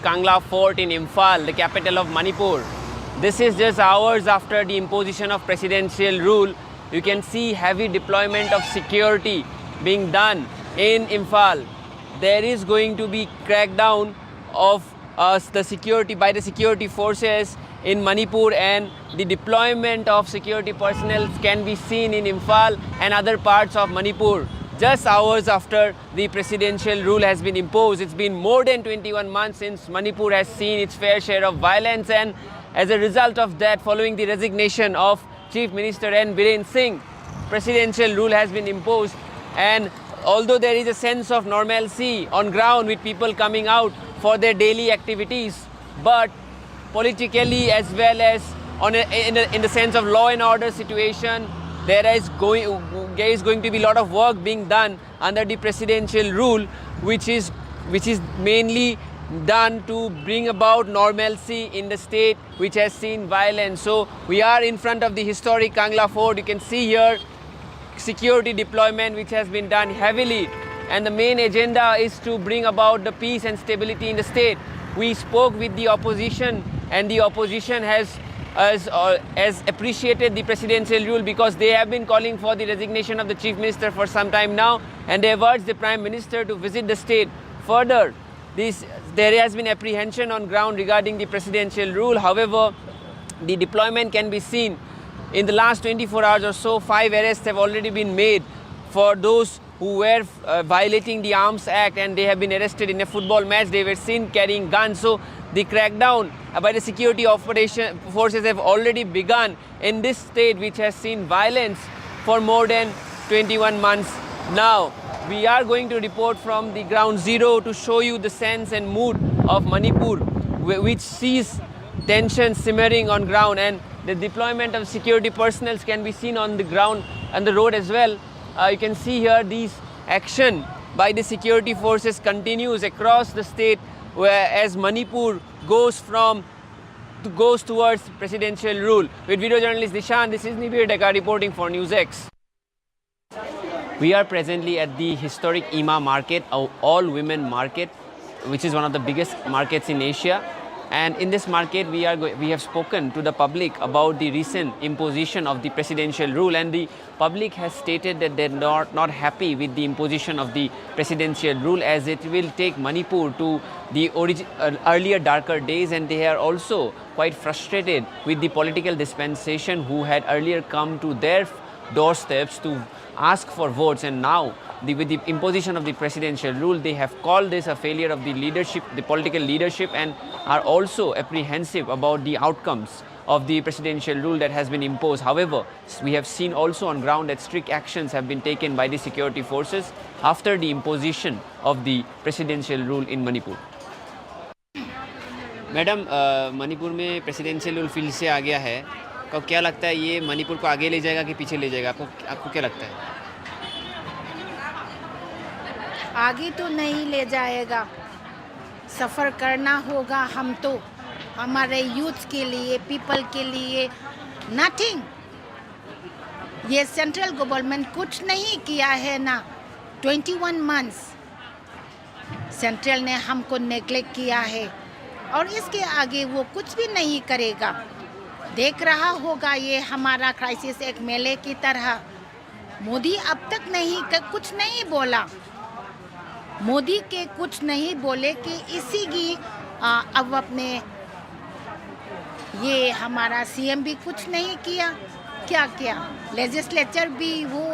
Kangla Fort in Imphal, the capital of Manipur. This is just hours after the imposition of presidential rule. You can see heavy deployment of security being done in Imphal. There is going to be crackdown of the security by the security forces in Manipur, and the deployment of security personnel can be seen in Imphal and other parts of Manipur. Just hours after the presidential rule has been imposed. It's been more than 21 months since Manipur has seen its fair share of violence, and as a result of that, following the resignation of Chief Minister Singh, presidential rule has been imposed. And although there is a sense of normalcy on ground with people coming out for their daily activities, but politically as well as in the sense of law and order situation, there is going to be a lot of work being done under the presidential rule, which is mainly done to bring about normalcy in the state which has seen violence. So we are in front of the historic Kangla Fort. You can see here security deployment which has been done heavily, and the main agenda is to bring about the peace and stability in the state. We spoke with the opposition, and the opposition has appreciated the presidential rule because they have been calling for the resignation of the chief minister for some time now, and they have urged the prime minister to visit the state. Further, there has been apprehension on ground regarding the presidential rule. However, the deployment can be seen. In the last 24 hours or so, 5 arrests have already been made for those who were violating the Arms Act, and they have been arrested in a football match. They were seen carrying guns. So the crackdown by the security operation forces have already begun in this state which has seen violence for more than 21 months now. We are going to report from the ground zero to show you the sense and mood of Manipur, which sees tension simmering on ground, and the deployment of security personnel can be seen on the ground and the road as well. You can see here these action by the security forces continues across the state, as Manipur goes towards presidential rule. With video journalist Dishan, this is Nibir Deka reporting for NewsX. We are presently at the historic Ima market, an all-women market, which is one of the biggest markets in Asia. And in this market, we have spoken to the public about the recent imposition of the presidential rule, and the public has stated that they're not happy with the imposition of the presidential rule, as it will take Manipur to the earlier darker days, and they are also quite frustrated with the political dispensation who had earlier come to their doorsteps to ask for votes, and now with the imposition of the presidential rule, they have called this a failure of the leadership, the political leadership, and are also apprehensive about the outcomes of the presidential rule that has been imposed. However, we have seen also on ground that strict actions have been taken by the security forces after the imposition of the presidential rule in Manipur. Madam, Manipur में presidential rule फिर से आ गया है, तो क्या लगता है ये मणिपुर को आगे ले जाएगा कि पीछे ले जाएगा? आपको क्या लगता है? आगे तो नहीं ले जाएगा, सफ़र करना होगा हम तो, हमारे यूथ के लिए, पीपल के लिए नथिंग। ये सेंट्रल गवर्नमेंट कुछ नहीं किया है ना, 21 मंथ्स सेंट्रल ने हमको नेग्लेक्ट किया है, और इसके आगे वो कुछ भी नहीं करेगा। देख रहा होगा ये हमारा क्राइसिस एक मेले की तरह। मोदी अब तक कुछ नहीं बोला, मोदी के कुछ नहीं बोले कि इसी की अब अपने ये हमारा सीएम भी कुछ नहीं किया। क्या लेजिस्लेचर भी वो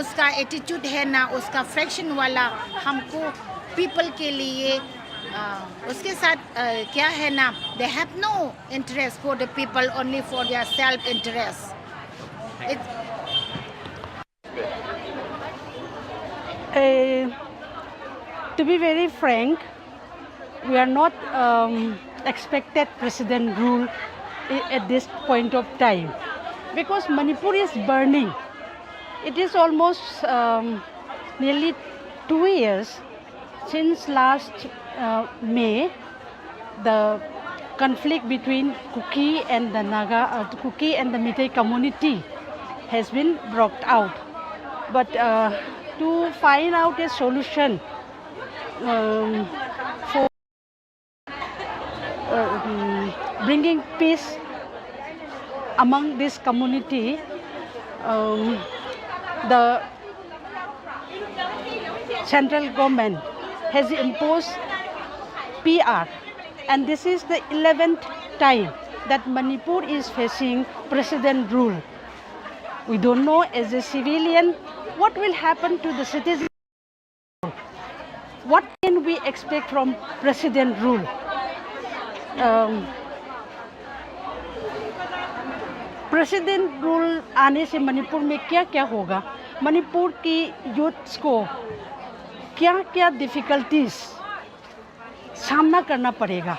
उसका एटीट्यूड है ना, उसका फ्रैक्शन वाला हमको पीपल के लिए उसके साथ क्या है ना, they have no interest for the people, only for their self interest. To be very frank, we are not expected president rule at this point of time, because Manipur is burning. It is almost nearly 2 years since last May, the conflict between Kuki and the Naga, Kuki and the Meitei community has been brought out. But to find out a solution for bringing peace among this community, the central government has imposed PR, and this is the 11th time that Manipur is facing president rule. We don't know as a civilian what will happen to the citizens. What can we expect from president rule? President rule आने से मणिपुर में क्या क्या होगा, मणिपुर की youths को क्या क्या डिफ़िकल्टीज सामना करना पड़ेगा,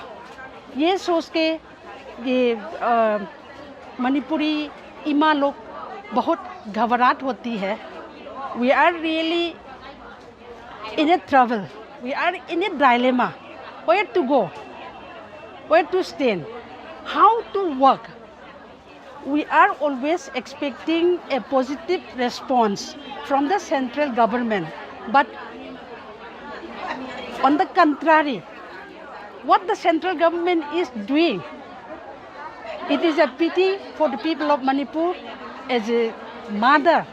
ये सोच के ये मणिपुरी इमा लोग बहुत घबराहट होती है. We are really in a trouble, we are in a dilemma, where to go, where to stand, how to work. We are always expecting a positive response from the central government, but on the contrary, what the central government is doing, it is a pity for the people of Manipur. As a mother,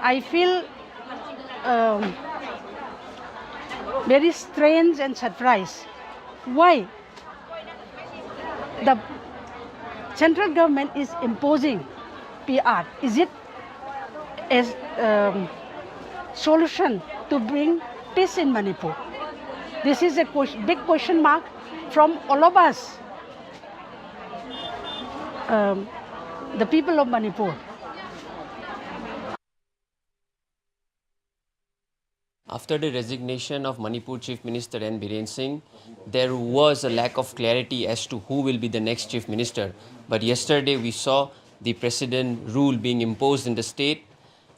I feel very strange and surprised. Why the central government is imposing PR? Is it a solution to bring peace in Manipur? This is a big question mark from all of us, the people of Manipur. After the resignation of Manipur Chief Minister N. Biren Singh, there was a lack of clarity as to who will be the next Chief Minister. But yesterday we saw the President rule being imposed in the state.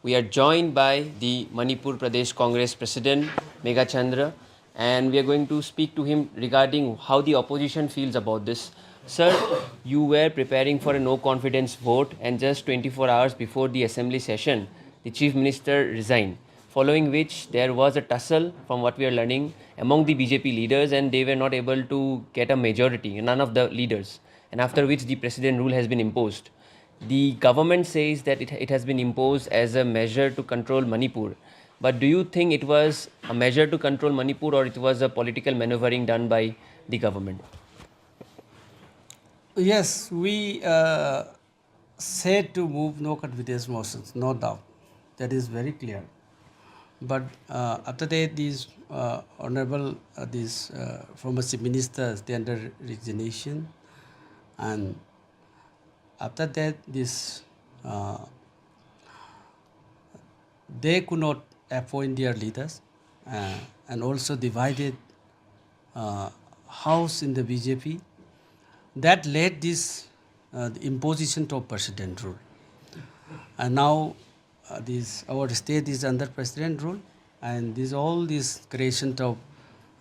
We are joined by the Manipur Pradesh Congress President, Megha Chandra, and we are going to speak to him regarding how the opposition feels about this. Sir, you were preparing for a no confidence vote, and just 24 hours before the assembly session, the Chief Minister resigned, following which there was a tussle, from what we are learning, among the BJP leaders, and they were not able to get a majority, none of the leaders, and after which the President rule has been imposed. The government says that it has been imposed as a measure to control Manipur. But do you think it was a measure to control Manipur, or it was a political maneuvering done by the government? Yes, we said to move no confidence motions, no doubt. That is very clear. But after that, these honorable former chief ministers, they under resignation, and after that, they could not appoint their leaders, and also divided house in the BJP. That led this the imposition of president rule, and now our state is under president rule, and all this creation of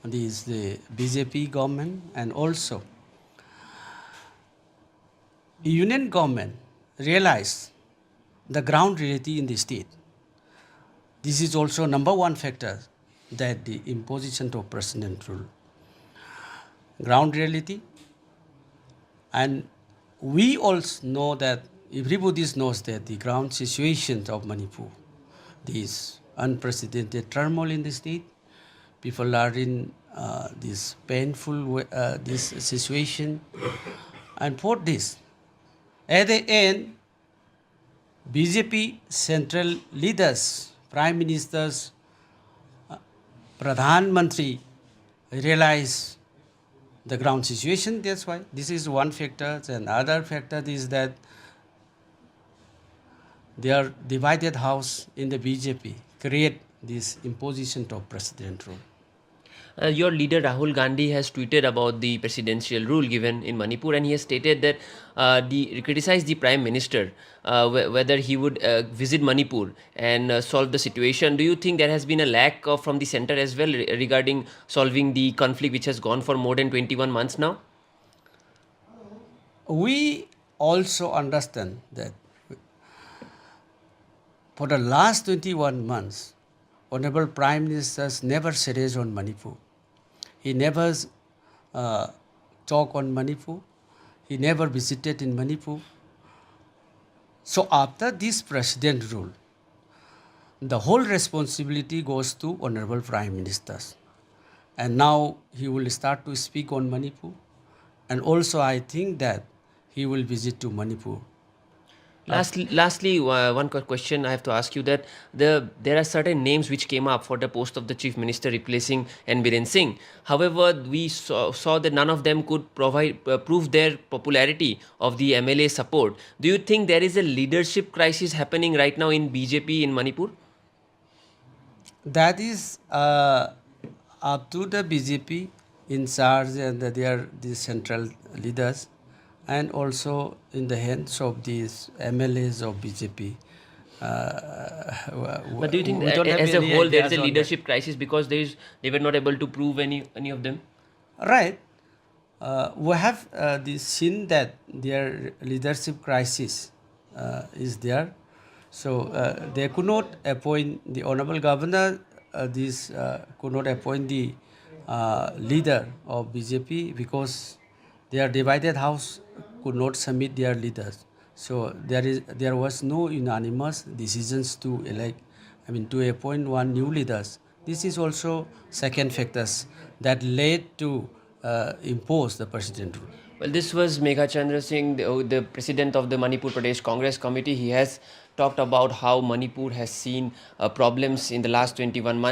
the BJP government, and also the union government realized the ground reality in the state. This is also number one factor, that the imposition of president rule, ground reality. And we also know that, everybody knows that the ground situation of Manipur, this unprecedented turmoil in the state, people are in this painful this situation, and for this, at the end, BJP central leaders, prime ministers, Pradhan Mantri realize the ground situation. That's why this is one factor. And other factor is that their divided house in the BJP create this imposition of president rule. Your leader Rahul Gandhi has tweeted about the presidential rule given in Manipur, and he has stated that he criticized the Prime Minister whether he would visit Manipur and solve the situation. Do you think there has been a lack from the center as well regarding solving the conflict which has gone for more than 21 months now? We also understand that for the last 21 months, Honorable Prime Minister never serious on Manipur. He never talk on Manipur. He never visited in Manipur. So after this president rule, the whole responsibility goes to Honorable Prime Ministers. And now he will start to speak on Manipur. And also I think that he will visit to Manipur. Lastly, one question I have to ask you that there are certain names which came up for the post of the chief minister replacing Biren Singh. However, we saw that none of them could prove their popularity of the MLA support. Do you think there is a leadership crisis happening right now in BJP in Manipur? That is up to the BJP in charge and the central leaders, and also in the hands of these MLAs of BJP. But do you think we don't have as a any whole there is ideas a on leadership crisis because they were not able to prove any of them? that. Right. We have seen that their leadership crisis is there. So they could not appoint the honorable governor. Could not appoint the leader of BJP because their divided house could not submit their leaders. So there was no unanimous decisions to to appoint one new leaders. This is also second factors that led to impose the president rule. Well, this was Megha Chandra Singh, the president of the Manipur Pradesh Congress Committee. He has talked about how Manipur has seen problems in the last 21 months.